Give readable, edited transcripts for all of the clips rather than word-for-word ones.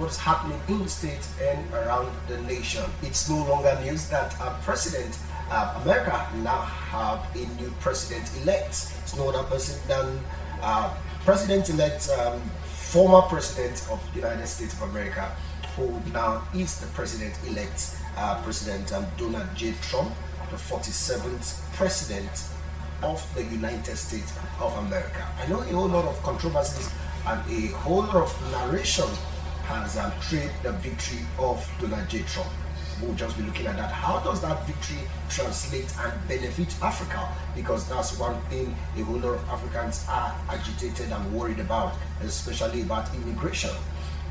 what is happening in the state and around the nation. It's no longer news that America now have a new president-elect. It's no other person than President-elect, former President of the United States of America, who now is the President-elect, President Donald J. Trump, the 47th President of the United States of America. I know a whole lot of controversies and a whole lot of narration has trailed the victory of Donald J. Trump. We'll just be looking at that. How does that victory translate and benefit Africa? Because that's one thing a whole lot of Africans are agitated and worried about, especially about immigration.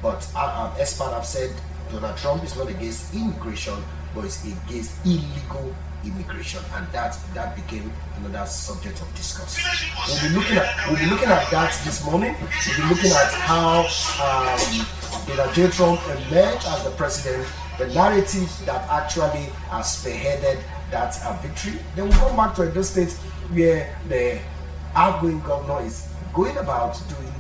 But experts have said Donald Trump is not against immigration, but it's against illegal immigration, and that became another subject of discussion. We'll be looking at that this morning. We'll be looking at how Donald J. Trump emerged as the president, the narrative that actually spearheaded that victory. Then we'll come back to Edo State, where the outgoing governor is going about doing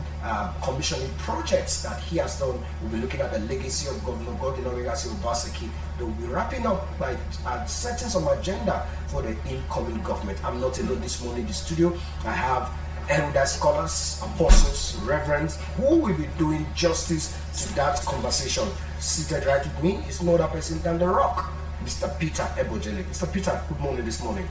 commissioning projects that he has done. We'll be looking at the legacy of Governor Godwin Obaseki. They will be wrapping up by setting some agenda for the incoming government. I'm not alone this morning in the studio. I have elder scholars, apostles, reverends, who will be doing justice to that conversation. Seated right with me is no other person than the Rock, Mr. Peter Ebojele. Mr. Peter, good morning this morning.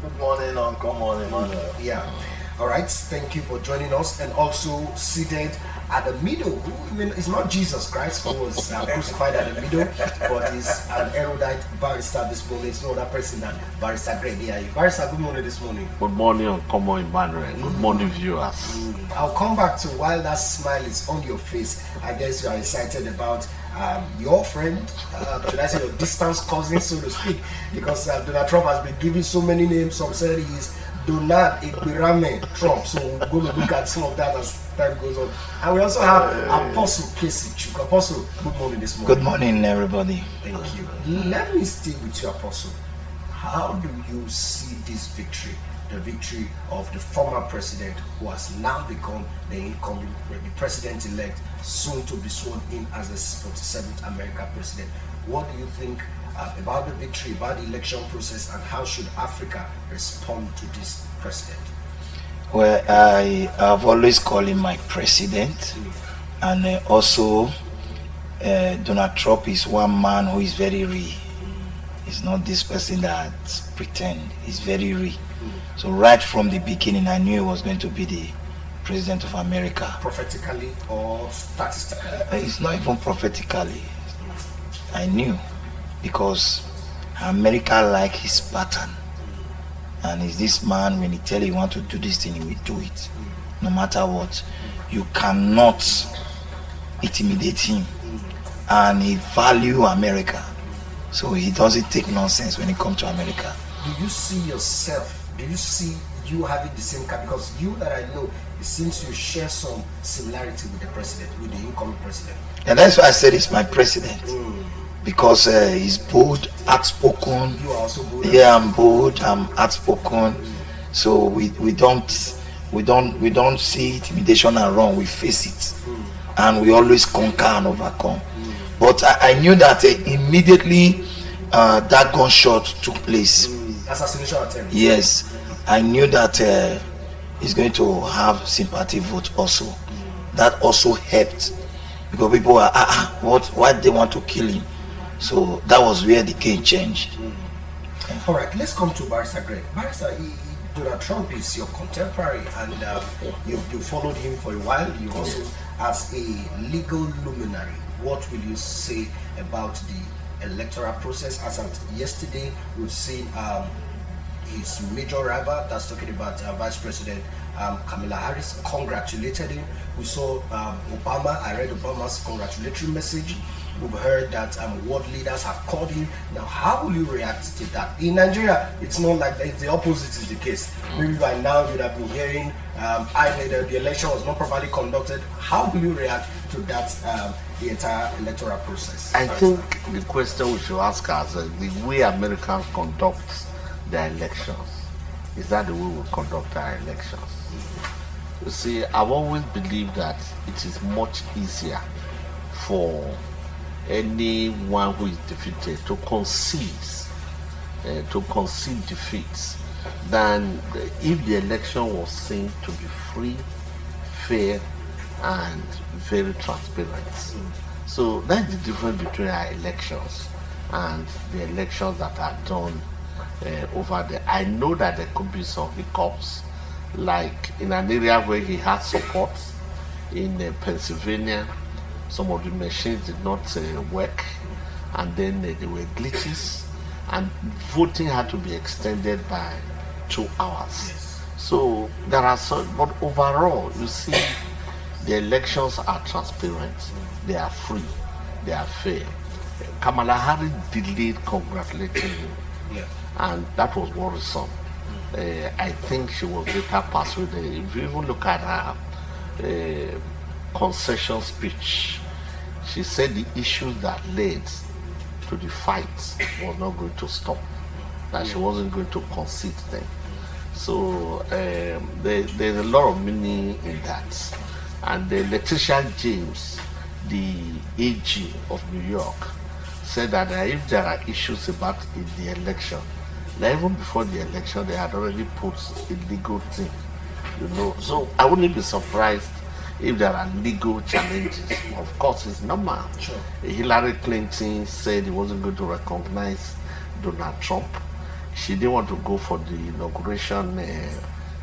Good morning, Uncle. Morning, Manuel. Yeah. All right, thank you for joining us. And also seated at the middle, it's not Jesus Christ who was crucified at the middle, but he's an erudite barrister this morning. It's no other person than Barrister Greg. Barrister, good morning this morning. Good morning, Uncle Emmanuel. Good morning, viewers. I'll come back to while that smile is on your face. I guess you are excited about your friend, should I say your distant cousin, so to speak, because Donald Trump has been giving so many names. Some said he's Donald Ibirame Trump, so we're going to look at some of that as time goes on. And we also have Apostle Kassy Chukwu. Apostle, good morning this morning. Good morning, everybody. Thank you. Let me stay with you, Apostle. How do you see this victory, the victory of the former president who has now become the incoming president-elect, soon to be sworn in as the 47th American president? What do you think about the victory, about the election process, and how should Africa respond to this president? Well, I have always called him my president, and also Donald Trump is one man who is very real. He's not this person that pretend. He's very real. So right from the beginning, I knew he was going to be the president of America. Prophetically or statistically? It's not even prophetically. I knew, because America like his pattern, and is this man, when he tell you want to do this thing, he will do it, no matter what. You cannot intimidate him, and he value America, so he doesn't take nonsense when it comes to America. Do you see yourself? Do you see you having the same kind? Because you that I know, it seems you share some similarity with the president, with the incoming president. And that's why I said he's my president. Because he's bold, outspoken. You are also bold. Yeah, I'm bold. I'm outspoken. So we don't see intimidation and run. We face it, and we always conquer and overcome. But I knew that immediately that gunshot took place. Assassination attempt. Yes, I knew that he's going to have sympathy vote also. That also helped, because people were why they want to kill him. So that was where the game changed. All right, let's come to Barrister Greg. Barrister, Donald Trump is your contemporary, and you followed him for a while. You also, as a legal luminary, what will you say about the electoral process? As of yesterday, we've seen his major rival, that's talking about Vice President Kamala Harris, congratulated him. We saw Obama. I read Obama's congratulatory message. We've heard that world leaders have called him. Now, how will you react to that? In Nigeria, it's not like that. The opposite is the case. Maybe by now you'd have been hearing the election was not properly conducted. How will you react to that, the entire electoral process? I think the question we should ask ourselves, the way Americans conduct their elections, is that the way we conduct our elections? You see, I've always believed that it is much easier for anyone who is defeated to concede defeat than if the election was seen to be free, fair, and very transparent. So that's the difference between our elections and the elections that are done over there. I know that there could be some hiccups, like in an area where he had support in Pennsylvania, some of the machines did not work, and then there were glitches, and voting had to be extended by 2 hours. Yes. So there are some, but overall, you see, the elections are transparent, they are free, they are fair. Kamala Harris delayed congratulating him, Yeah. and that was worrisome. I think she was later persuaded. If you even look at her concession speech, she said the issues that led to the fight was not going to stop, that she wasn't going to concede them. So there's a lot of meaning in that. And Letitia James, the AG of New York, said that if there are issues about the election, that even before the election they had already put a legal thing, So I wouldn't be surprised if there are legal challenges. Of course, it's normal. Sure. Hillary Clinton said he wasn't going to recognize Donald Trump. She didn't want to go for the inauguration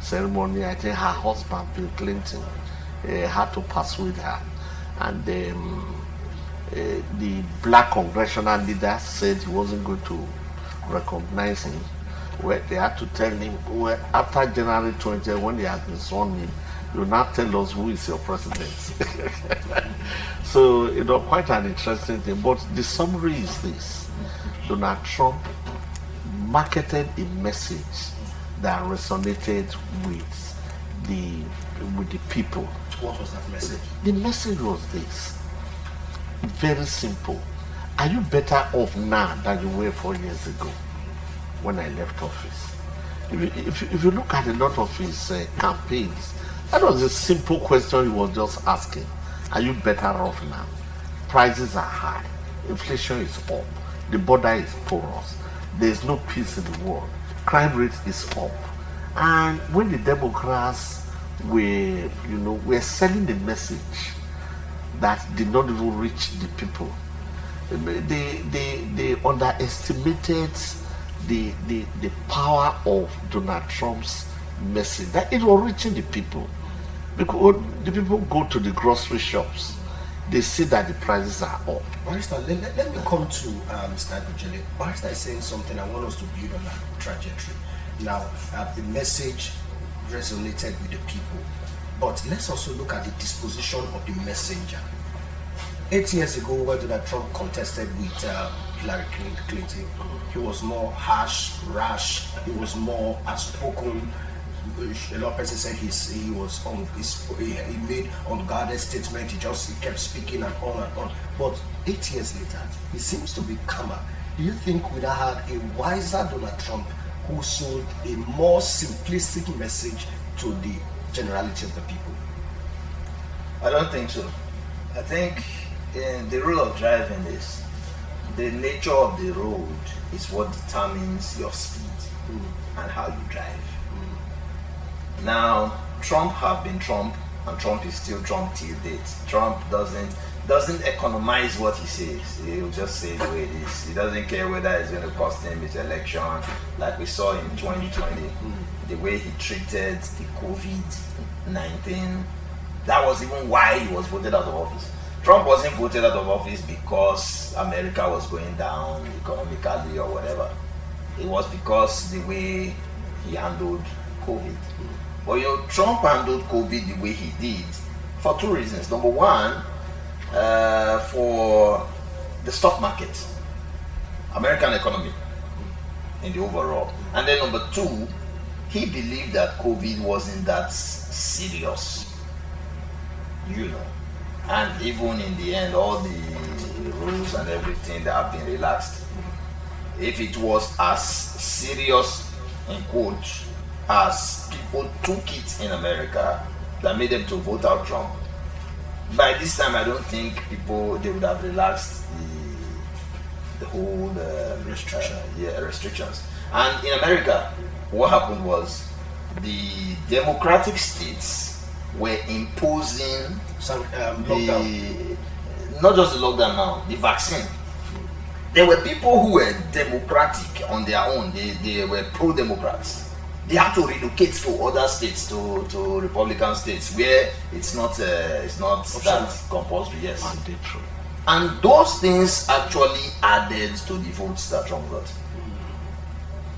ceremony. I think her husband, Bill Clinton, had to persuade her. And the black congressional leader said he wasn't going to recognize him. Well, they had to tell him, well, after January 20th, when he has been sworn in, you now tell us who is your president. So, quite an interesting thing. But the summary is this: Donald Trump marketed a message that resonated with the people. What was that message? The message was this: very simple. Are you better off now than you were 4 years ago when I left office? If you look at a lot of his campaigns, that was a simple question he was just asking. Are you better off now? Prices are high. Inflation is up. The border is porous. There is no peace in the world. Crime rate is up. And when the Democrats were selling the message that did not even reach the people, they underestimated the power of Donald Trump's message, that it was reaching the people. Because the people go to the grocery shops, they see that the prices are up. Barrister, let me come to Mr. Agujele. Barrister is saying something. I want us to build on that trajectory. Now, the message resonated with the people, but let's also look at the disposition of the messenger. 8 years ago, when Donald Trump contested with Hillary Clinton, he was more harsh, rash. He was more outspoken. A lot of people said he made unguarded statement. He kept speaking and on and on. But 8 years later, he seems to be calmer. Do you think we'd have had a wiser Donald Trump who sold a more simplistic message to the generality of the people? I don't think so. I think in the rule of driving is the nature of the road is what determines your speed and how you drive. Now, Trump have been Trump, and Trump is still Trump till date. Trump doesn't economize what he says. He'll just say the way it is. He doesn't care whether it's going to cost him his election, like we saw in 2020. The way he treated the COVID-19, that was even why he was voted out of office. Trump wasn't voted out of office because America was going down economically or whatever. It was because the way he handled COVID. But Trump handled COVID the way he did for two reasons. Number one, for the stock market, American economy in the overall. And then number two, he believed that COVID wasn't that serious. And even in the end, all the rules and everything that have been relaxed. If it was as serious, in quotes, as people took it in America that made them to vote out Trump, by this time, I don't think they would have relaxed the whole restrictions. And in America, what happened was the democratic states were imposing Some lockdown. not just the lockdown now, the vaccine. There were people who were democratic on their own. They were pro-democrats. They had to relocate to other states, to Republican states where it's not that compulsory. Yes, Mandatory. and those things actually added to the votes that Trump got.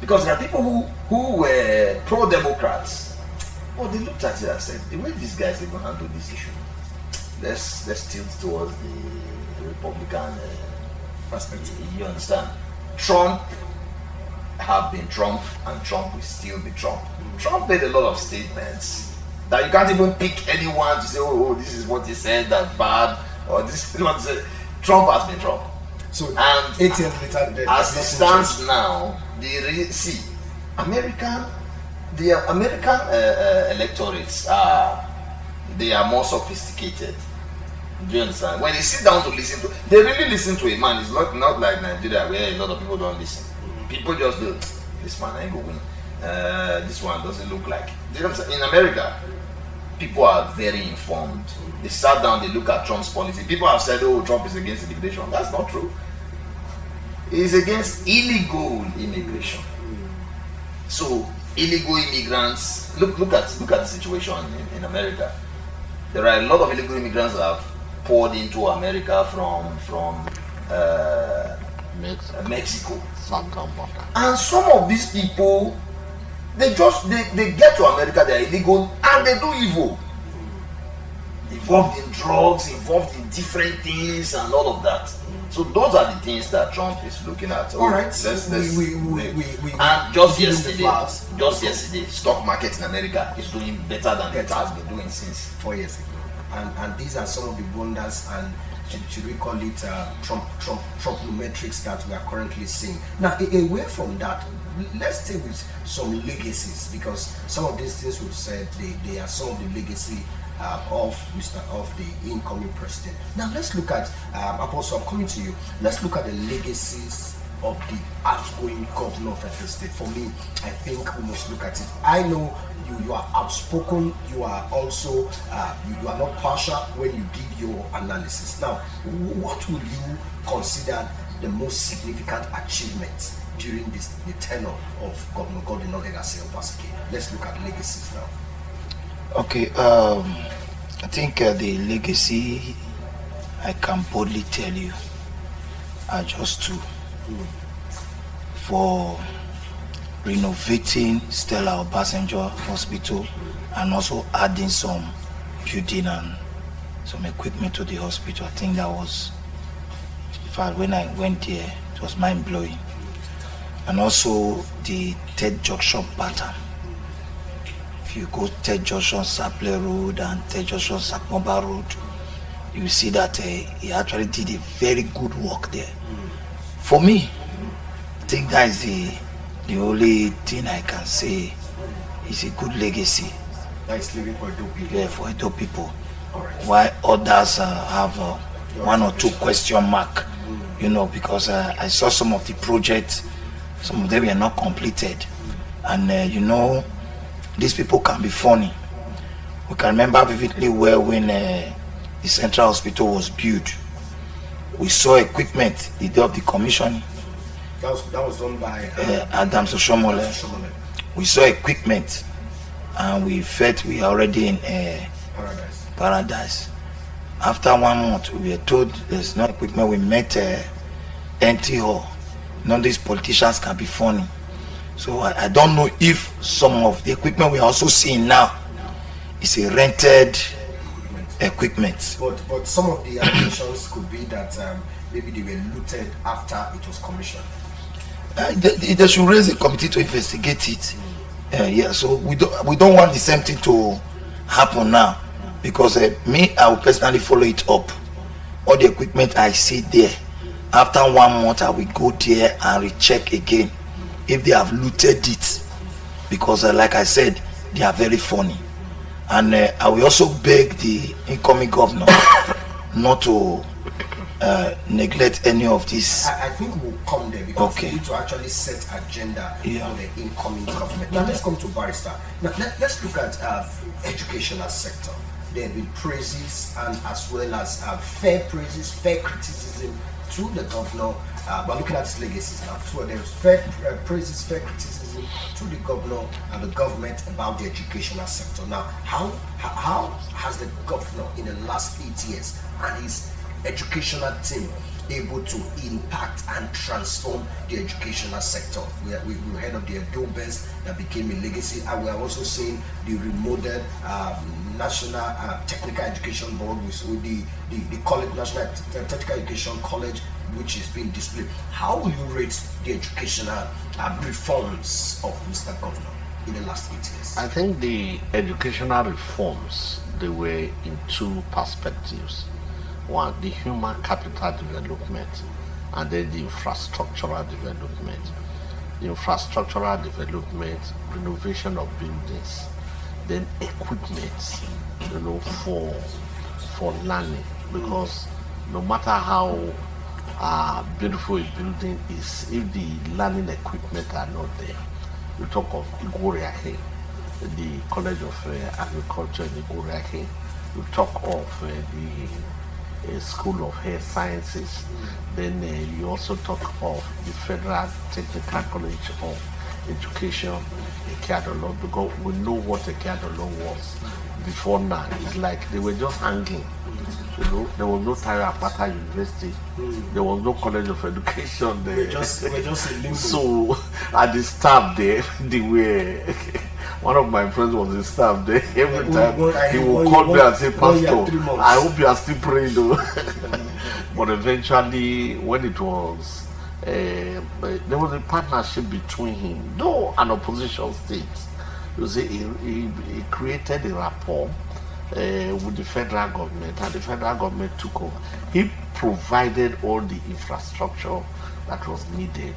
Because there are people who were pro-democrats. Oh, they looked at it and said, the way these guys are going to handle this issue, let's tilt towards the Republican perspective. You understand? Trump have been Trump, and Trump will still be Trump. Trump made a lot of statements that you can't even pick anyone to say, oh, this is what he said, that's bad, or this is what he said. Trump has been Trump. So And 8 years later, as it stands now, the American electorates they are more sophisticated. Do you understand? When they sit down to listen to, they really listen to a man. It's not like Nigeria where a lot of people don't listen. People just do, this man ain't going to win. This one doesn't look like. Do you understand? In America, people are very informed. They sat down, they look at Trump's policy. People have said, oh, Trump is against immigration. That's not true. He's against illegal immigration. So illegal immigrants, look at the situation in America. There are a lot of illegal immigrants that have poured into America from Mexico. And some of these people, they get to America, they're illegal and they do evil. Involved in drugs, involved in different things and all of that. So those are the things that Trump is looking at. All right. And just yesterday, stock market in America is doing better than it has been doing since 4 years ago. And these are some of the wonders, and should we call it Trump-metrics that we are currently seeing. Now, away from that, let's stay with some legacies, because some of these things we've said, they are some of the legacy of the incoming president. Now let's look at Apostle, I'm coming to you. Let's look at the legacies of the outgoing governor of the state. For me, I think we must look at it. I know you are outspoken, you are also you are not partial when you give your analysis. Now, what will you consider the most significant achievement during the tenure of Governor Godwin Obaseki? Let's look at legacies now. Okay, I think the legacy I can boldly tell you are just two. For renovating Stella Obasanjo Hospital and also adding some building and some equipment to the hospital. I think that was, in fact, when I went there, it was mind-blowing. And also the third junction pattern. You go Third Junction Saple Road and Third Junction Sakmomba Road, you see that he actually did a very good work there. For me, I think that is the only thing I can say is a good legacy. That's living for Edo people. Yeah, for Edo people. All right. While others have one or two question mark, you know, because I saw some of the projects, some of them were not completed, and you know, these people can be funny. We can remember vividly well when the Central Hospital was built. We saw equipment the day of the commissioning. That was done by Adams Oshomole. We saw equipment and we felt we are already in paradise. After 1 month, we were told there's no equipment. We met empty hall. None of these politicians can be funny. So I don't know if some of the equipment we are also seeing now is a rented equipment. But some of the allegations could be that maybe they were looted after it was commissioned. They should raise a committee to investigate it. Yeah, so we don't want the same thing to happen now, because me, I will personally follow it up. All the equipment I see there, after 1 month I will go there and recheck again if they have looted it, because like I said, they are very funny. And I will also beg the incoming governor not to neglect any of this. I think we'll come there because Okay. we need to actually set agenda Yeah. for the incoming government. Now let's come to Barrister. Now let's look at educational sector. There have been praises and as well as fair praises, fair criticism to the governor. But looking at his legacies now, so there's fair praises, fair criticism to the governor and the government about the educational sector. Now, how has the governor in the last 8 years and his educational team able to impact and transform the educational sector? We heard of the EBS that became a legacy, and we are also seeing the remodeled National Technical Education Board with the college, National Technical Education College, which is being displayed. How will you rate the educational reforms of Mr. Governor in the last 8 years? I think the educational reforms, they were in two perspectives. One, the human capital development, and then the infrastructural development. The infrastructural development, renovation of buildings, then equipment, for learning. Because no matter how beautiful a building is, if the learning equipment are not there, you talk of Igoriake, the College of Agriculture in Igoriake, you talk of the School of Health Sciences, then you also talk of the Federal Technical College of Education, Ekeadolo, because we know what Ekeadolo was before now. It's like they were just hanging. There was no Tara Apata University. There was no College of Education there. We're just in limbo. So at the staff there, they were. One of my friends was a staff there. Every time he would call me and say, "Pastor, I hope you are still praying though." But eventually, when it was, there was a partnership between him, though an opposition state. You see, he created a rapport with the federal government, and the federal government took over. He provided all the infrastructure that was needed,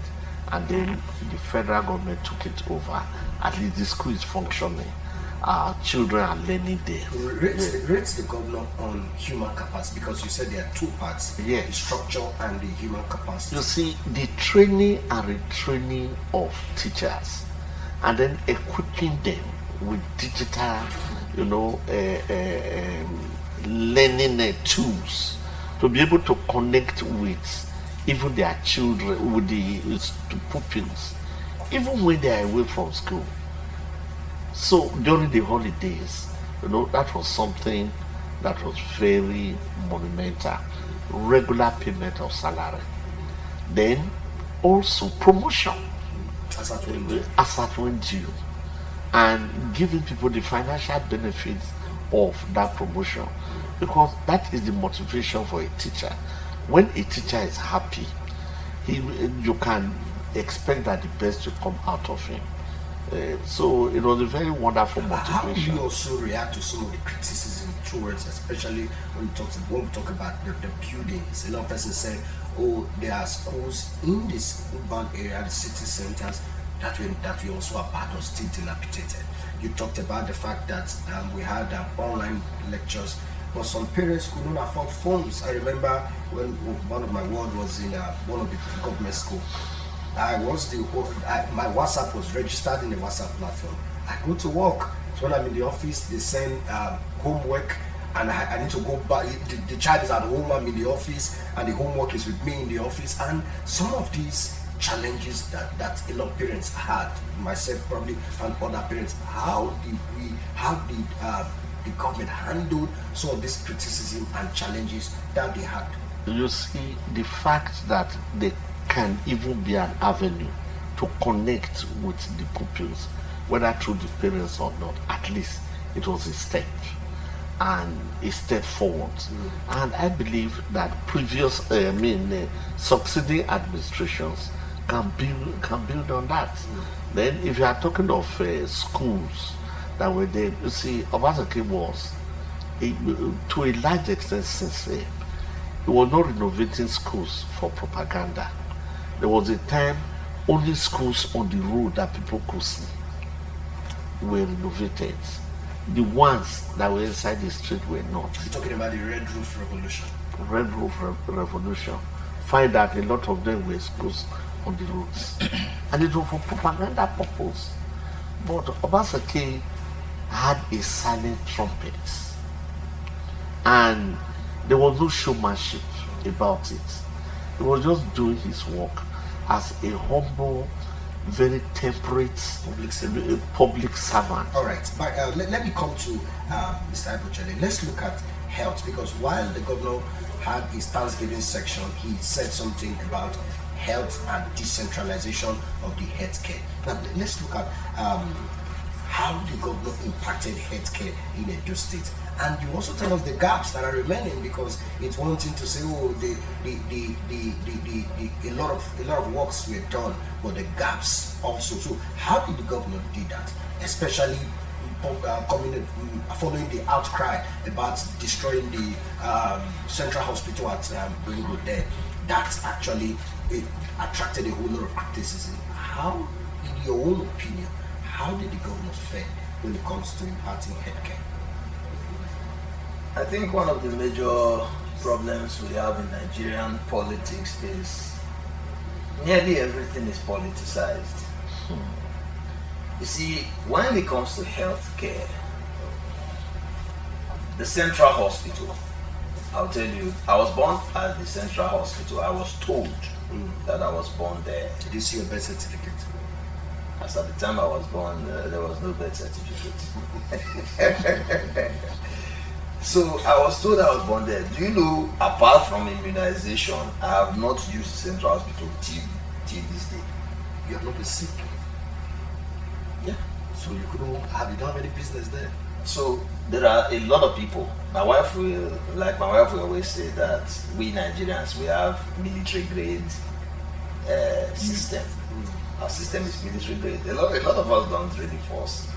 and then the federal government took it over. At least the school is functioning. Our children are learning there. Rate the governor on human capacity, because you said there are two parts: Yes. the structure and the human capacity. You see, the training and retraining of teachers, and then equipping them with digital, learning tools to be able to connect with even their children, with the pupils, even when they are away from school. So during the holidays, that was something that was very monumental. Regular payment of salary. Then also promotion As at when due, and giving people the financial benefits of that promotion, because that is the motivation for a teacher. When a teacher is happy, you can expect that the best will come out of him. So it was a very wonderful How do motivation. you also react to some of the criticism towards, especially when we talk about the buildings? A lot of persons say, "Oh, there are schools in this urban area, the city centers, that we also are bad or still dilapidated." You talked about the fact that we had online lectures, but some parents could not afford phones. I remember when one of my ward was in one of the government schools. My WhatsApp was registered in the WhatsApp platform. I go to work. So when I'm in the office, they send homework, and I need to go back. The child is at home, I'm in the office, and the homework is with me in the office. And some of these challenges that a lot of parents had, myself probably, and other parents, how did the government handle some of this criticism and challenges that they had? You see, the fact that they can even be an avenue to connect with the pupils, whether through the parents or not, at least it was a step, and a step forward. And I believe that succeeding administrations can build on that. Then if you are talking of schools that were there, you see, Obaseki was, to a large extent, sincere. He was not renovating schools for propaganda. There was a time only schools on the road that people could see were renovated. the ones that were inside the street were not. You're talking about the Red Roof Revolution. Red Roof Revolution. Find that a lot of them were exposed on the roads. And it was for propaganda purpose. But Obaseki had a silent trumpet. And there was no showmanship about it. He was just doing his work as a humble, very temperate public servant. All right, but let me come to Mr. Ibochele. Let's look at health, because while the governor had his Thanksgiving section, he said something about health and decentralization of the healthcare. Now let's look at how the governor impacted healthcare in Edo State. And you also tell us the gaps that are remaining, because it's one thing to say, oh, a lot of works were done, but the gaps also. So how did the governor do that, especially following the outcry about destroying the central hospital at Ringwood there? That actually attracted a whole lot of criticism. How, in your own opinion, how did the governor fare when it comes to imparting healthcare? I think one of the major problems we have in Nigerian politics is nearly everything is politicized. You see, when it comes to healthcare, the central hospital, I'll tell you, I was born at the central hospital. I was told that I was born there. Did you see your birth certificate? As at the time I was born, there was no birth certificate. So I was told I was born there. Do you know, apart from immunization, I have not used the central hospital till this day. You have not been sick? Yeah. So you don't have any business there? So there are a lot of people. My wife will always say that we Nigerians, we have military grade system. Our system is military grade. A lot of us don't really fall sick.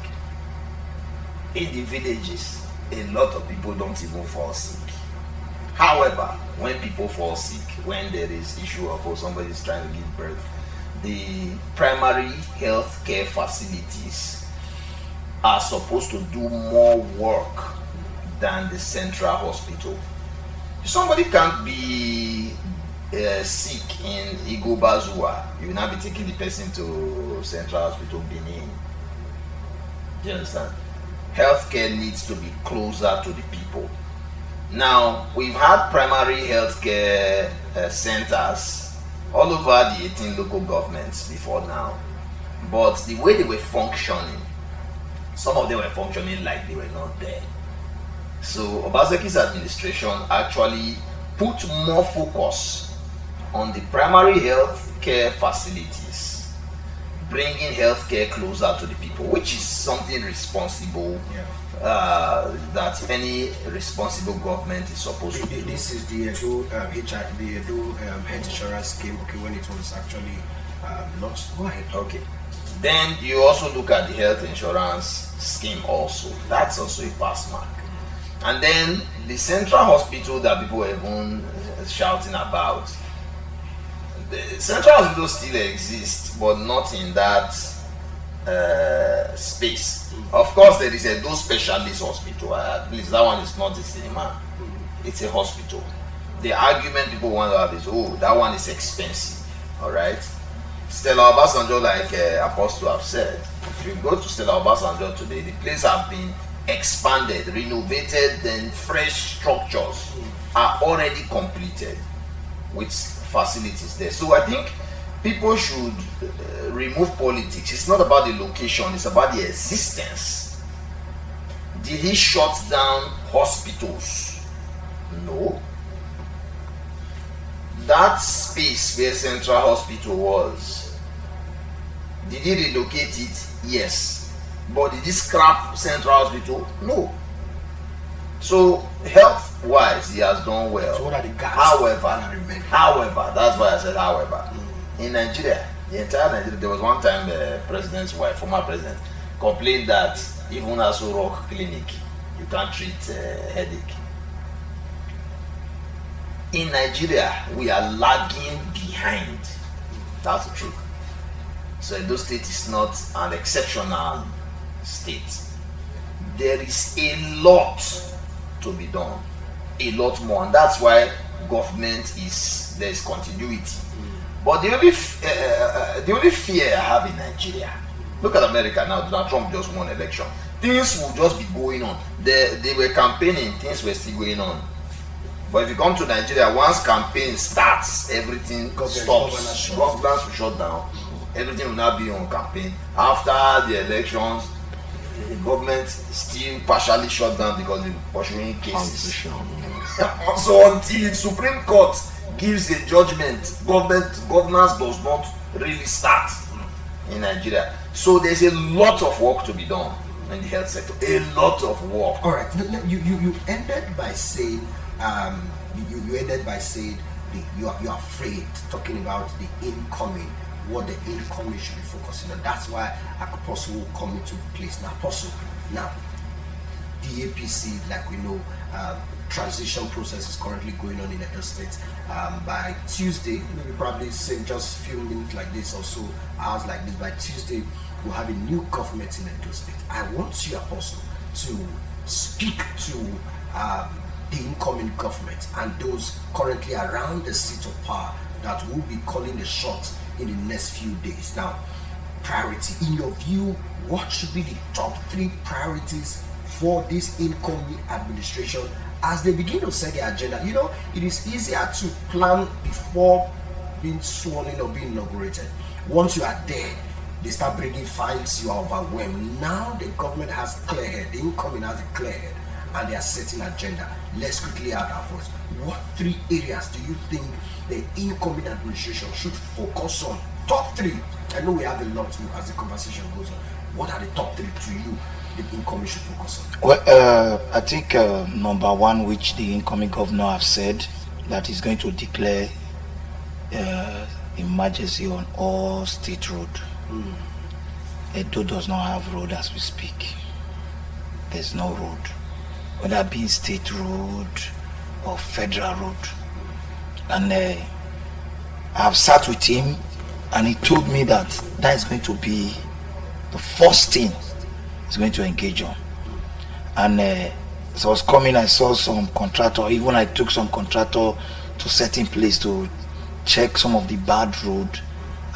In the villages, a lot of people don't even fall sick. However, when people fall sick, when there is issue of somebody is trying to give birth, the primary health care facilities are supposed to do more work than the central hospital. Somebody can't be sick in Igobazua, you will not be taking the person to central hospital Benin. Do you understand? Healthcare needs to be closer to the people. Now, we've had primary healthcare centers all over the 18 local governments before now, but the way they were functioning, some of them were functioning like they were not there. So Obaseki's administration actually put more focus on the primary healthcare facilities, bringing healthcare closer to the people, which is something responsible, that any responsible government is supposed to do. This is the Edo health insurance scheme. Okay, when it was actually launched. Go ahead. Okay. Then you also look at the health insurance scheme also. That's also a pass mark. And then the central hospital that people were even shouting about. The central hospital still exists, but not in that space. Of course, there is a those specialist hospital. At least that one is not a cinema; it's a hospital. The argument people want to have is, oh, that one is expensive. All right. Stella Obasanjo, like Apostle have said, if you go to Stella Obasanjo today, the place have been expanded, renovated, then fresh structures are already completed with facilities there. So I think people should remove politics. It's not about the location, it's about the existence. Did he shut down hospitals? No. That space where Central Hospital was, did he relocate it? Yes. But did he scrap Central Hospital? No. So health-wise, he has done well. So what are the gaps? However, that's why I said however. In Nigeria, the entire Nigeria, there was one time the president's wife, former president, complained that even as a rock clinic, you can't treat headache. In Nigeria, we are lagging behind. That's the truth. So Edo State is not an exceptional state. there is a lot to be done, a lot more, and that's why there's continuity. But the only fear I have in Nigeria, look at America now. Donald Trump just won election. Things will just be going on. They were campaigning, things were still going on. But if you come to Nigeria, once campaign starts, everything stops. Governments will shut down. Everything will now be on campaign. After the elections, the government still partially shut down because they're pursuing cases. So until the Supreme Court gives a judgment, governance does not really start in Nigeria. So there's a lot of work to be done in the health sector. A lot of work. All right. You ended by saying you ended by saying you're afraid, talking about the incoming, what the incoming should be focusing on. That's why Apostle will come into place. Now, Apostle, now the APC, like we know, transition process is currently going on in Edo State. By Tuesday, maybe probably say just a few minutes like this or so, hours like this, by Tuesday, we'll have a new government in Edo State. I want you, Apostle, to speak to the incoming government and those currently around the seat of power that will be calling the shots in the next few days. Now, priority, in your view, what should be the top 3 priorities for this incoming administration as they begin to set their agenda? You know, it is easier to plan before being sworn in or being inaugurated. Once you are there, they start bringing files, you are overwhelmed. Now the government has clear head, the incoming has a clear head, and they are setting agenda. Let's quickly add our voice. What 3 areas do you think the incoming administration should focus on? Top 3. I know we have a lot to as the conversation goes on. What are the top 3 to you the incoming should focus on? Well, I think number 1, which the incoming governor have said, that is going to declare emergency on all state road. Edo does not have road as we speak. There's no road, whether it be state road or federal road. And I've sat with him and he told me that that is going to be the first thing he's going to engage on. And as I was coming, I saw some contractor, even I took some contractor to certain place to check some of the bad road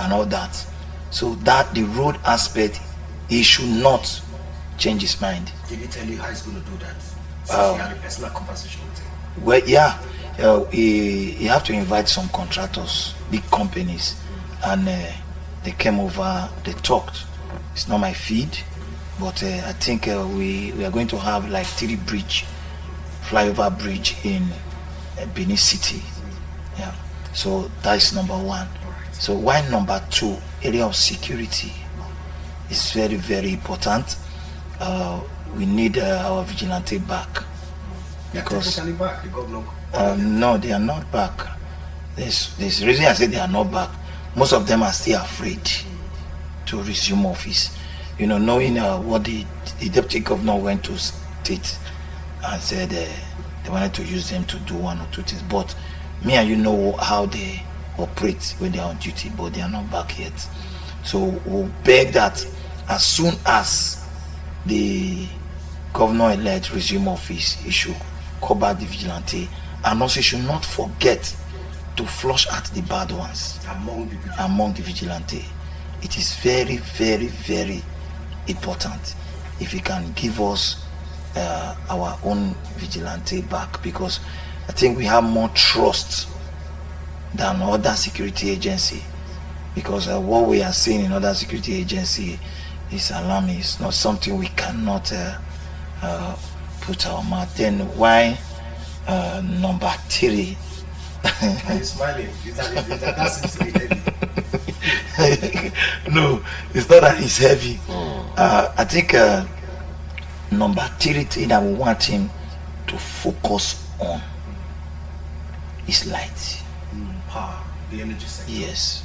and all that. So that the road aspect, he should not change his mind. Did he tell you how he's going to do that? Since he had a personal conversation with him. Well, yeah, he have to invite some contractors, big companies, and they came over, they talked. It's not my feed, but I think we are going to have like 3 flyover bridge in Benin City. Yeah, so that's number 1. So why number 2, area of security is very, very important. We need our vigilante back. Because back, the governor. No, they are not back. There's the reason I say they are not back. Most of them are still afraid to resume office. You know, knowing what the deputy governor went to state and said they wanted to use them to do 1 or 2 things. But me and you know how they operate when they are on duty, but they are not back yet. So we'll beg that as soon as the governor-elect resume office, he should call back the vigilante, and also should not forget to flush out the bad ones among the vigilante. It is very, very, very important if he can give us our own vigilante back, because I think we have more trust than other security agency, because what we are seeing in other security agency is alarming. It's not something we cannot put our mouth. Then why number 3? Are you smiling? That seems to be heavy. No, it's not that it's heavy. I think number 3 thing that we want him to focus on is light. Power, the energy sector. Yes,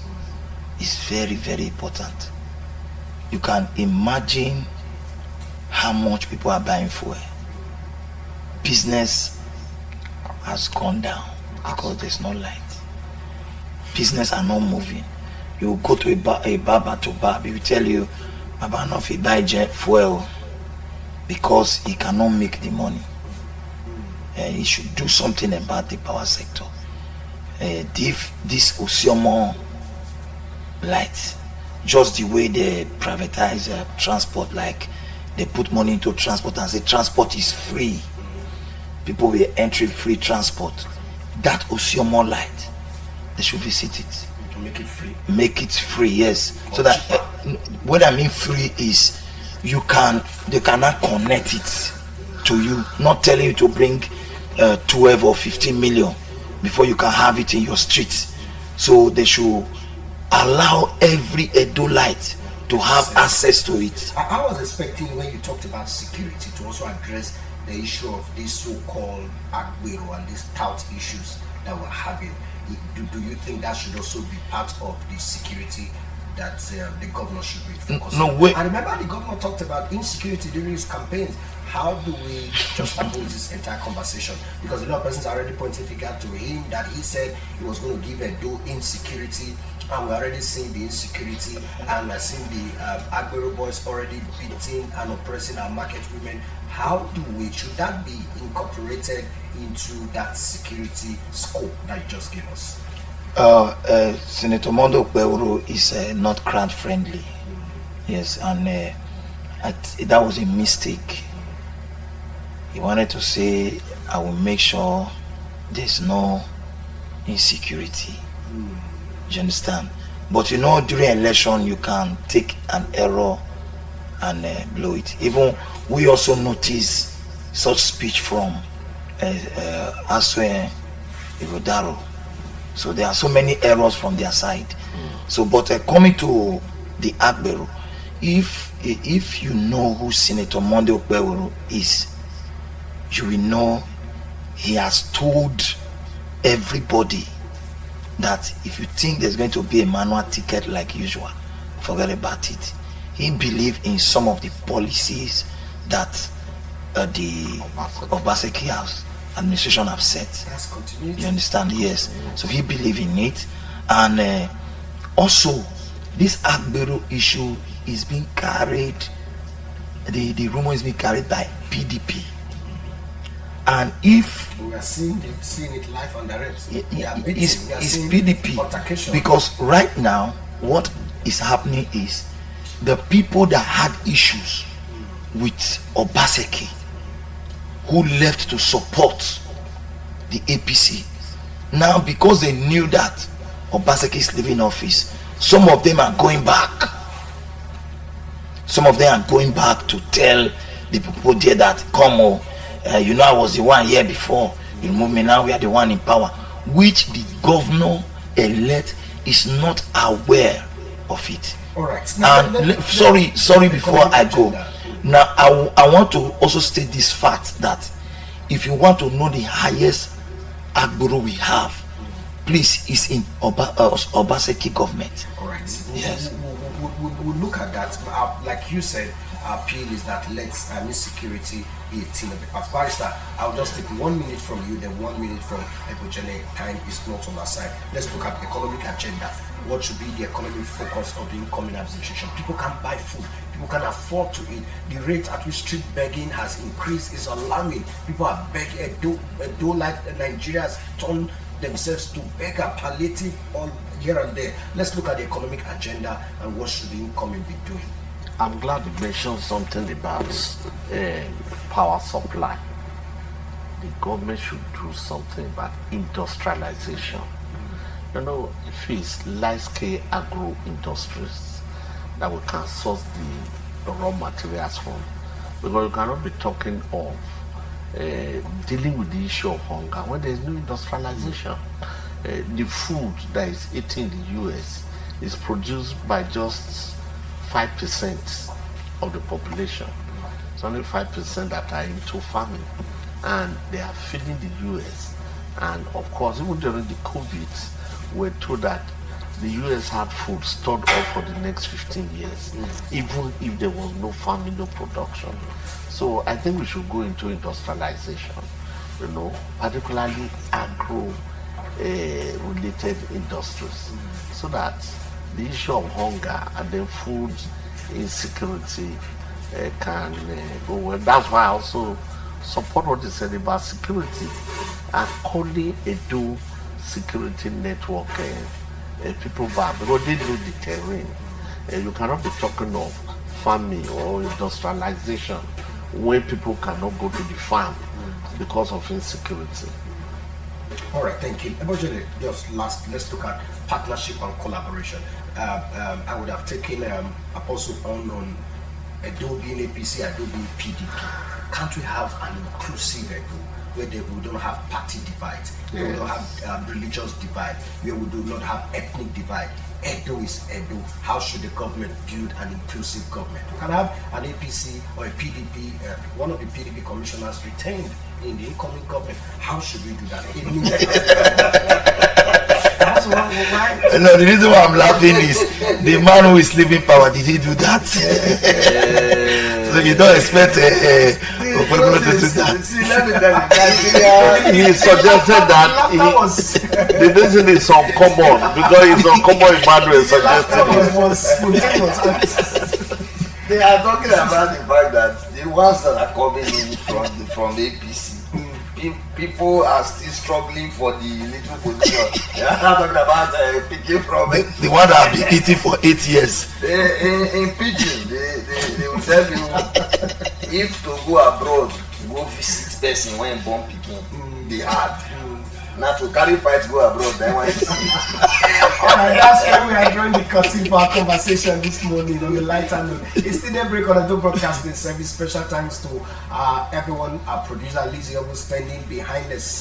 it's very, very important. You can imagine how much people are buying fuel. Business has gone down because there's no light. Business are not moving. You go to a barber to barb, he will tell you, Baba, not if you buy jet fuel. because he cannot make the money. He should do something about the power sector. This Osiomo light, just the way they privatize transport, like they put money into transport and say transport is free, people will enter free transport. That Osiomo light, they should visit it. To make it free. Make it free, yes. So that what I mean free is they cannot connect it to you, not telling you to bring 12 or 15 million before you can have it in your streets. So they should allow every Edolite to have access to it. I was expecting when you talked about security to also address the issue of this so-called Agbero and these tout issues that we're having. Do you think that should also be part of the security that the governor should be focusing on? I remember the governor talked about insecurity during his campaigns. How do we just avoid this entire conversation? Because a lot of persons are already pointing finger to him that he said he was going to give a do insecurity, and we're already seeing the insecurity, and we're seeing the Agbero boys already beating and oppressing our market women. Should that be incorporated into that security scope that you just gave us? Senator Mondo Okpebholo is not crowd friendly. Yes, and that was a mistake. He wanted to say, I will make sure there's no insecurity. You understand? But during election, you can take an error and blow it. Even we also notice such speech from Aswe Igodaro. So there are so many errors from their side. So, but coming to the Agbero, if you know who Senator Mondo Okpebholo is, you will know he has told everybody that if you think there's going to be a manual ticket like usual, forget about it. He believed in some of the policies that the Obaseki House administration have set. You understand? Yes. So he believed in it. And also, this Agbero issue is being carried, the rumor is being carried by PDP. And if we are seeing it live on the reps, it's PDP, because right now what is happening is the people that had issues with Obaseki, who left to support the APC, now because they knew that Obaseki is leaving office, some of them are going back. Some of them are going back to tell the people there that come I was the one here before, you move me, now we are the one in power, which the governor elect is not aware of it. All right. Now, sorry before I go. Now I want to also state this fact that if you want to know the highest Agbero we have, please, it's in Obaseki government. All right. Yes. We'll look at that. Like you said, our appeal is that let's insecurity be a thing of the past. Barrister, I'll just take 1 minute from you, then 1 minute from Ebojele. Time is not on our side. Let's look at the economic agenda. What should be the economic focus of the incoming administration? People can't buy food. People can't afford to eat. The rate at which street begging has increased is alarming. People are begging. Do like Nigerians turn themselves to beggar palliative all here and there. Let's look at the economic agenda and what should the incoming be doing. I'm glad you mentioned something about power supply. The government should do something about industrialization. If it's large-scale agro industries that we can source the raw materials from, because you cannot be talking of dealing with the issue of hunger when there is no industrialization. The food that is eaten in the US is produced by just 5% of the population. It's only 5% that are into farming, and they are feeding the US. And of course, even during the COVID, we're told that the US had food stored up for the next 15 years, even if there was no farming, no production. So I think we should go into industrialization, particularly agro related industries, so that the issue of hunger and then food insecurity can go well. That's why I also support what they said about security. And calling a dual security network people back because they know the terrain. You cannot be talking of farming or industrialization when people cannot go to the farm because of insecurity. All right, thank you. Just last, let's look at partnership and collaboration. I would have taken Apostle on Edo being APC, Edo being PDP. Can't we have an inclusive Edo where we don't have party divide, where we don't have religious divide, where we do not have ethnic divide? Edo is Edo. How should the government build an inclusive government? We can have an APC or a PDP, one of the PDP commissioners retained in the incoming government. How should we do that? That's why. No, the reason why I'm laughing is the man who is leaving power, did he do that? So you don't expect to do that. He suggested that the reason is uncommon because it's uncommon. Emmanuel suggested it. They are talking about the fact that the ones that are coming in from the APC, people are still struggling for the little position. They are not talking about picking from the one that have been eating for 8 years. In pidgin, they will tell you if to go abroad, go visit person when born picking, they hard. Not to carry fight go abroad, then when you see it. Alright, that's why we are joining the cutting for our conversation this morning on the lighter note. It's still a break on the broadcasting service. Special thanks to everyone, our producer Lizzie, who's standing behind the scenes.